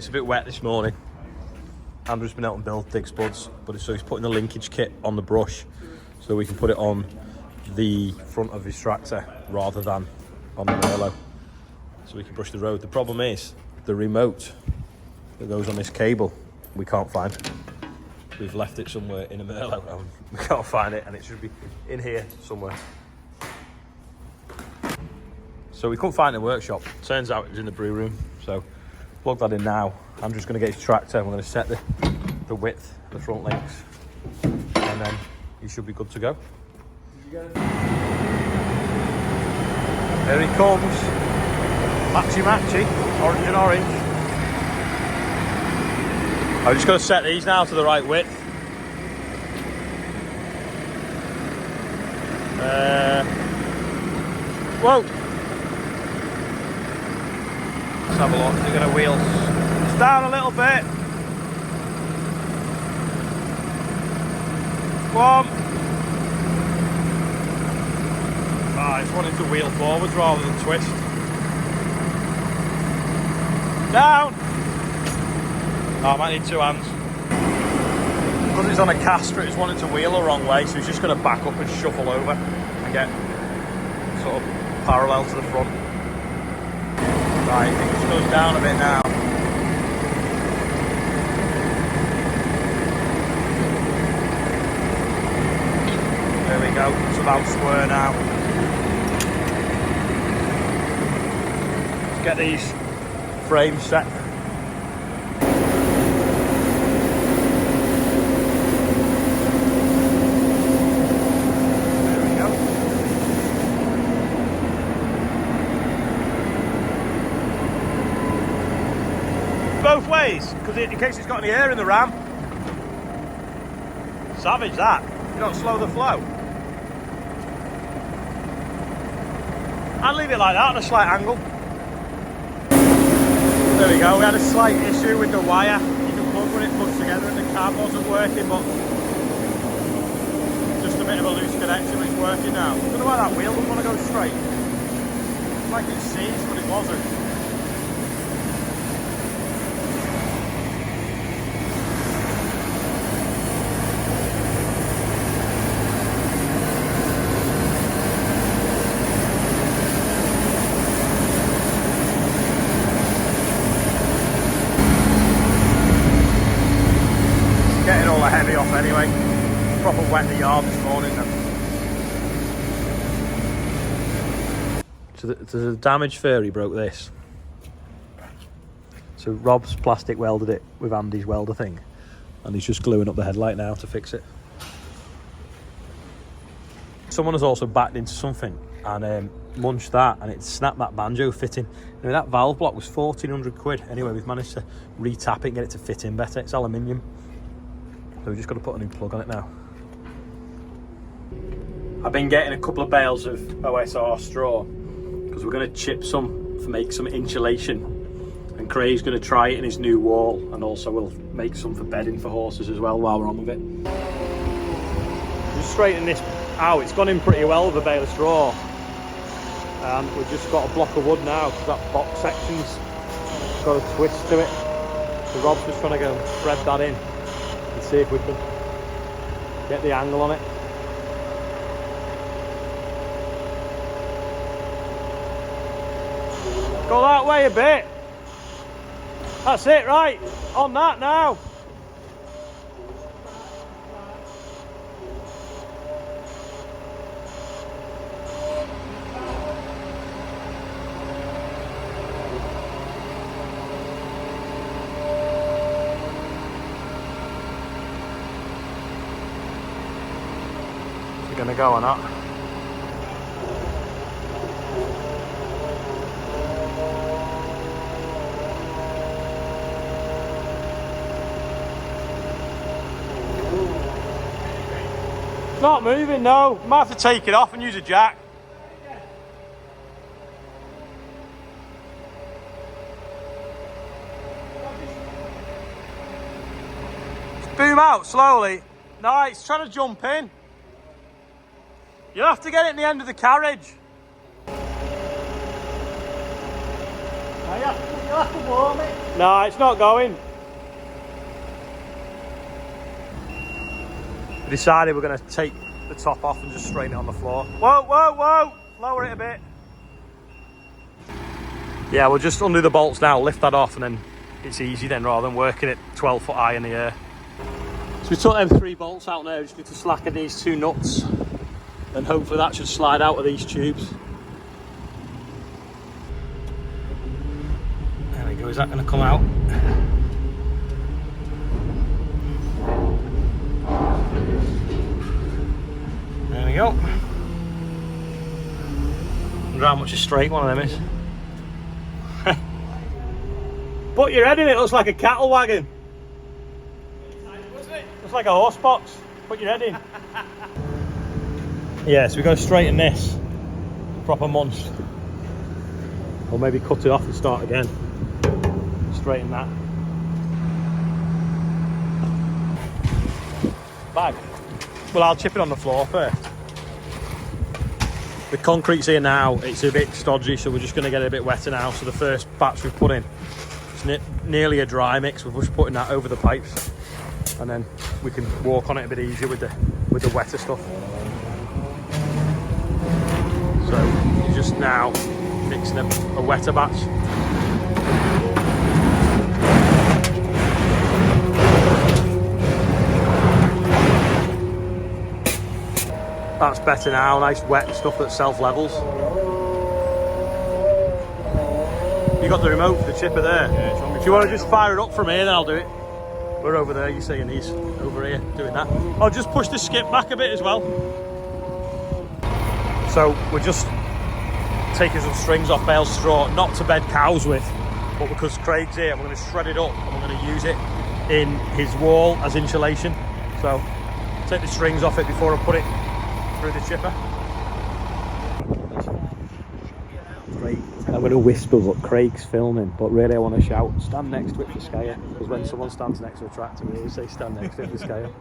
It's a bit wet this morning. Andrew's been out and built dig spuds, but so he's putting the linkage kit on the brush so we can put it on the front of his tractor rather than on the Merlot, so we can brush the road. The problem is the remote that goes on this cable, we can't find. We've left it somewhere in a Merlot and we can't find it, and it should be in here somewhere. So we couldn't find it in the workshop. Turns out it was in the brew room, so plug that in now. Andrew's going to get his tractor and we're going to set the width, the front links, and then he should be good to go. Here he comes. Matchy matchy, orange and orange. I'm just going to set these now to the right width. Whoa! Let's have a look. They're going to wheel. It's down a little bit. One. Ah, it's wanting to wheel forwards rather than twist. Down. Oh, I might need two hands. Because it's on a caster, it's wanting to wheel the wrong way, so he's just going to back up and shuffle over and get sort of parallel to the front. Right, I think it just goes down a bit now. There we go, it's about square now. Let's get these frames set. Both ways, because in case it's got any air in the ram. Savage that. You don't slow the flow. I'd leave it like that on a slight angle. There we go, we had a slight issue with the wire. You can plug when it plugs together and the cab wasn't working, but just a bit of a loose connection, but it's working now. I don't know why that wheel doesn't want to go straight. It's like it seized, but it wasn't. Getting all the heavy off anyway. Proper wet the yard this morning then. So the damaged fairy broke this. So Rob's plastic welded it with Andy's welder thing, and he's just gluing up the headlight now to fix it. Someone has also backed into something and munched that, and it snapped that banjo fitting. I mean, that valve block was 1,400 quid. Anyway, we've managed to re-tap it and get it to fit in better. It's aluminium. So we've just got to put a new plug on it now. I've been getting a couple of bales of OSR straw because we're going to chip some to make some insulation, and Craig's going to try it in his new wall, and also we'll make some for bedding for horses as well while we're on with it. Just straighten this out. It's gone in pretty well with a bale of straw, and we've just got a block of wood now because that box section's got a twist to it. So Rob's just trying to go and thread that in and see if we can get the angle on it. Go that way a bit. That's it, right? On that now. Gonna go or not? It's not moving, no. Might have to take it off and use a jack. Just boom out slowly. No, it's trying to jump in. You'll have to get it in the end of the carriage. You'll have to warm it. No, it's not going. We decided we're going to take the top off and just straighten it on the floor. Whoa, whoa, whoa! Lower it a bit. Yeah, we'll just undo the bolts now, lift that off, and then it's easy then, rather than working it 12 foot high in the air. So we took them 3 bolts out now, just need to slacken these 2 nuts, and hopefully that should slide out of these tubes. There we go, is that going to come out? There we go. I wonder how much a straight one of them is. Put your head in it, looks like a cattle wagon. Looks like a horse box. Put your head in. Yeah, so we've got to straighten this. Proper monster. Or maybe cut it off and start again. Straighten that. Bag. Well, I'll chip it on the floor first. The concrete's here now, it's a bit stodgy, so we're just going to get it a bit wetter now. So the first batch we've put in, it's nearly a dry mix. We're just putting that over the pipes, and then we can walk on it a bit easier with the wetter stuff. So you're just now mixing a wetter batch. That's better now, nice wet stuff that self-levels. You got the remote for the chipper there? Yeah, if you want to just fire it up from here, then I'll do it. We're over there, you see, and he's over here doing that. I'll just push the skip back a bit as well. So we're just taking some strings off bale straw, not to bed cows with, but because Craig's here, we're going to shred it up and we're going to use it in his wall as insulation. So take the strings off it before I put it through the chipper. Great. I'm going to whisper, but Craig's filming, but really I want to shout, stand next to it for scale, because when someone stands next to a tractor, we always say stand next to it for scale.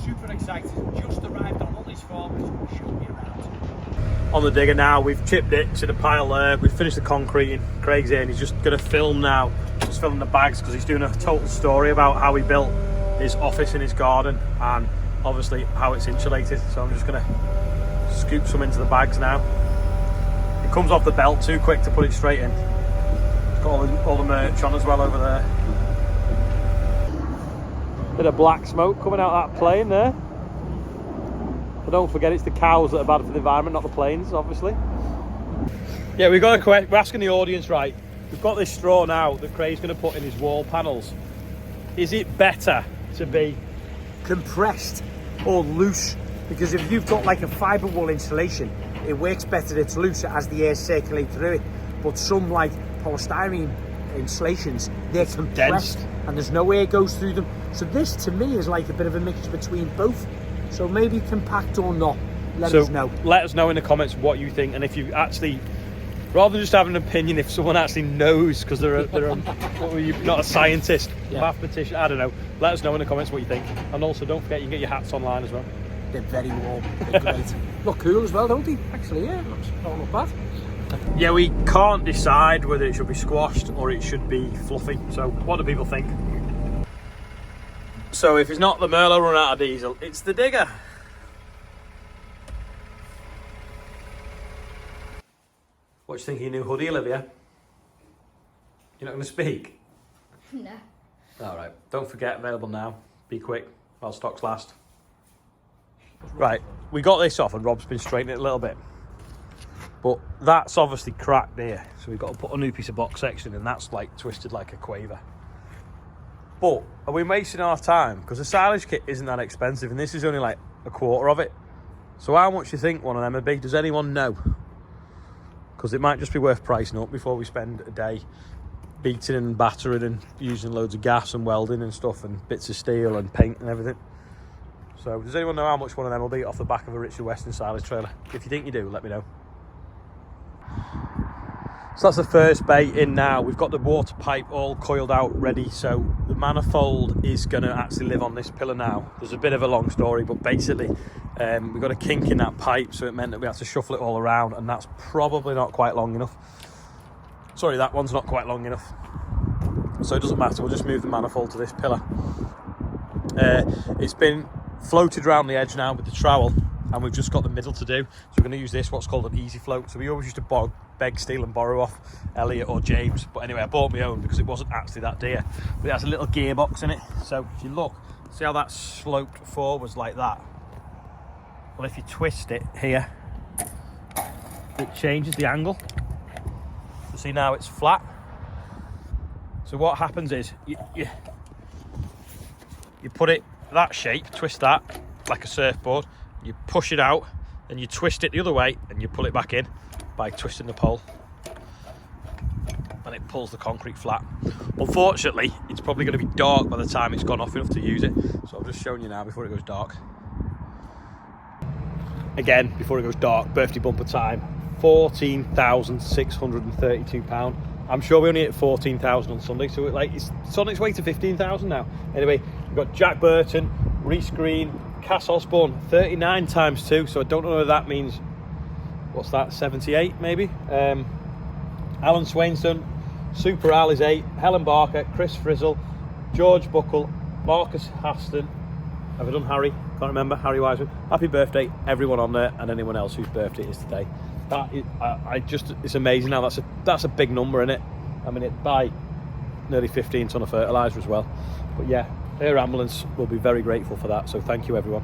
Super excited, just arrived on all these forms, show me around. On the digger now, we've chipped it to the pile there, we've finished the concreting. Craig's here and he's just going to film now, just filling the bags, because he's doing a total story about how he built his office in his garden and obviously how it's insulated. So I'm just going to scoop some into the bags now. It comes off the belt too quick to put it straight in. It's got all the merch on as well over there. Bit of black smoke coming out of that plane there. But don't forget, it's the cows that are bad for the environment, not the planes, obviously. Yeah, we've got we're asking the audience, right? We've got this straw now that Craig's going to put in his wall panels. Is it better to be compressed or loose? Because if you've got like a fibre wool insulation, it works better, it's looser as the air circulates through it. But some like polystyrene insulations, they're compressed and there's no air goes through them. So this to me is like a bit of a mixture between both. So maybe compact or not, let us know. Let us know in the comments what you think, and if you actually, rather than just have an opinion, if someone actually knows, because they're what were you, not a scientist, yeah, mathematician, I don't know, let us know in the comments what you think. And also don't forget, you can get your hats online as well. They're very warm, they're great. Look cool as well, don't they? Actually, yeah, don't look bad. Yeah, we can't decide whether it should be squashed or it should be fluffy. So what do people think? So if it's not the Merlot run out of diesel, it's the digger. What do you think of your new hoodie, Olivia? You're not going to speak? No. Alright, don't forget, available now. Be quick while stocks last. Right, we got this off and Rob's been straightening it a little bit. But that's obviously cracked here. So we've got to put a new piece of box section and that's like twisted like a quaver. But are we wasting our time? Because the silage kit isn't that expensive and this is only like a quarter of it. So how much do you think one of them would be? Does anyone know? Because it might just be worth pricing up before we spend a day beating and battering and using loads of gas and welding and stuff and bits of steel and paint and everything. So does anyone know how much one of them will be off the back of a Richard Weston silage trailer? If you think you do, let me know. So that's the first bay in now. We've got the water pipe all coiled out ready. So the manifold is going to actually live on this pillar now. There's a bit of a long story, but basically we've got a kink in that pipe. So it meant that we had to shuffle it all around and that's probably not quite long enough. Sorry, that one's not quite long enough. so it doesn't matter, we'll just move the manifold to this pillar. It's been floated around the edge now with the trowel, and we've just got the middle to do, so we're going to use this, what's called an easy float. So we always used to beg, steal and borrow off Elliot or James, but anyway, I bought my own because it wasn't actually that dear, but it has a little gearbox in it. So if you look, see how that's sloped forwards like that? Well, if you twist it here, it changes the angle. So see, now it's flat. So what happens is you put it that shape, twist that like a surfboard, you push it out, and you twist it the other way, and you pull it back in by twisting the pole, and it pulls the concrete flat. Unfortunately, it's probably going to be dark by the time it's gone off enough to use it, so I'm just showing you now before it goes dark. Again, before it goes dark, birthday bumper time, £14,632. I'm sure we only hit 14,000 on Sunday, so it's on its way to 15,000 now. Anyway, we've got Jack Burton, Reece Green, Cass Osborne, 39 times 2, so I don't know whether that means, what's that, 78 maybe? Alan Swainson, Super Al is 8, Helen Barker, Chris Frizzle, George Buckle, Marcus Haston. Have I done Harry? Can't remember. Harry Wiseman. Happy birthday, everyone on there, and anyone else whose birthday it is today. That is, it's amazing now. That's a big number, isn't it? I mean, it by nearly 15 tonne of fertiliser as well. But yeah, Air Ambulance will be very grateful for that. So thank you, everyone.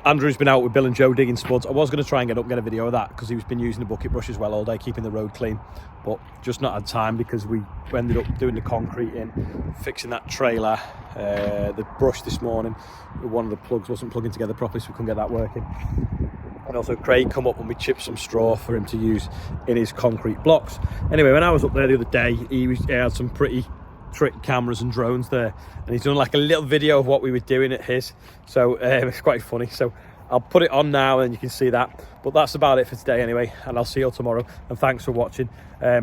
Andrew's been out with Bill and Joe digging spuds. I was going to try and get a video of that because he's been using the bucket brush as well all day, keeping the road clean, but just not had time because we ended up doing the concrete in, fixing that trailer, the brush this morning. One of the plugs wasn't plugging together properly, so we couldn't get that working. And also Craig come up and we chipped some straw for him to use in his concrete blocks. Anyway, when I was up there the other day, he had some pretty trick cameras and drones there, and he's done like a little video of what we were doing at his, so it's quite funny. So I'll put it on now and you can see that, but that's about it for today anyway, and I'll see you all tomorrow, and thanks for watching. I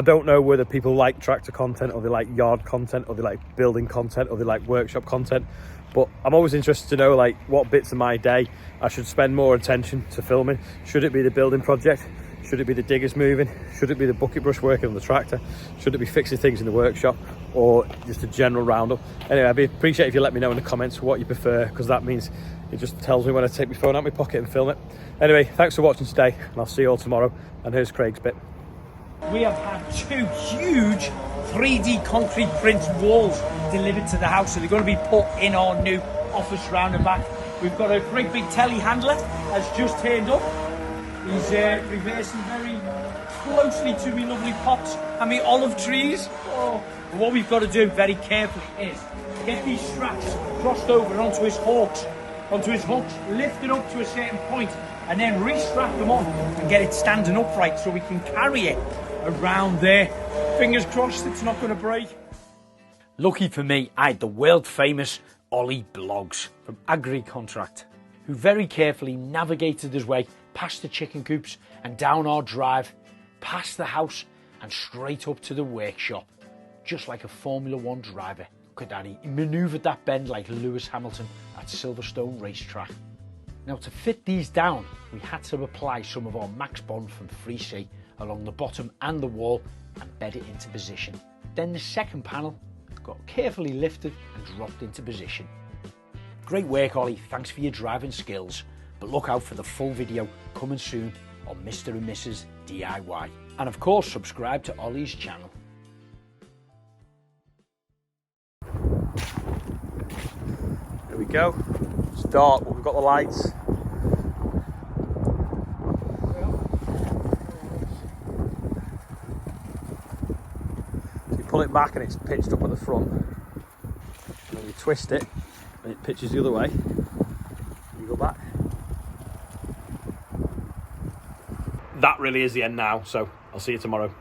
don't know whether people like tractor content, or they like yard content, or they like building content, or they like workshop content, but I'm always interested to know like what bits of my day I should spend more attention to filming. Should it be the building project? Should it be the diggers moving? Should it be the bucket brush working on the tractor? Should it be fixing things in the workshop, or just a general roundup? Anyway, I'd appreciate if you let me know in the comments what you prefer, because that means it just tells me when I take my phone out of my pocket and film it. Anyway, thanks for watching today, and I'll see you all tomorrow. And here's Craig's bit. We have had 2 huge 3D concrete print walls delivered to the house, so they're going to be put in our new office round the back. We've got a great big telehandler has just turned up. He's reversing very closely to me lovely pots and me olive trees. Oh. But what we've got to do very carefully is get these straps crossed over onto his hooks, lift it up to a certain point, and then re-strap them on and get it standing upright so we can carry it around there. Fingers crossed it's not going to break. Lucky for me, I had the world famous Ollie Bloggs from Agri Contract, who very carefully navigated his way past the chicken coops and down our drive, past the house and straight up to the workshop, just like a Formula 1 driver. Look at that, he manoeuvred that bend like Lewis Hamilton at Silverstone racetrack. Now, to fit these down, we had to apply some of our Max Bond from 3C along the bottom and the wall and bed it into position. Then the second panel got carefully lifted and dropped into position. Great work, Ollie, thanks for your driving skills. But look out for the full video coming soon on Mr. and Mrs. DIY. And of course, subscribe to Ollie's channel. There we go. It's dark, but we've got the lights. So you pull it back and it's pitched up at the front. And then you twist it and it pitches the other way. You go back. That really is the end now, so I'll see you tomorrow.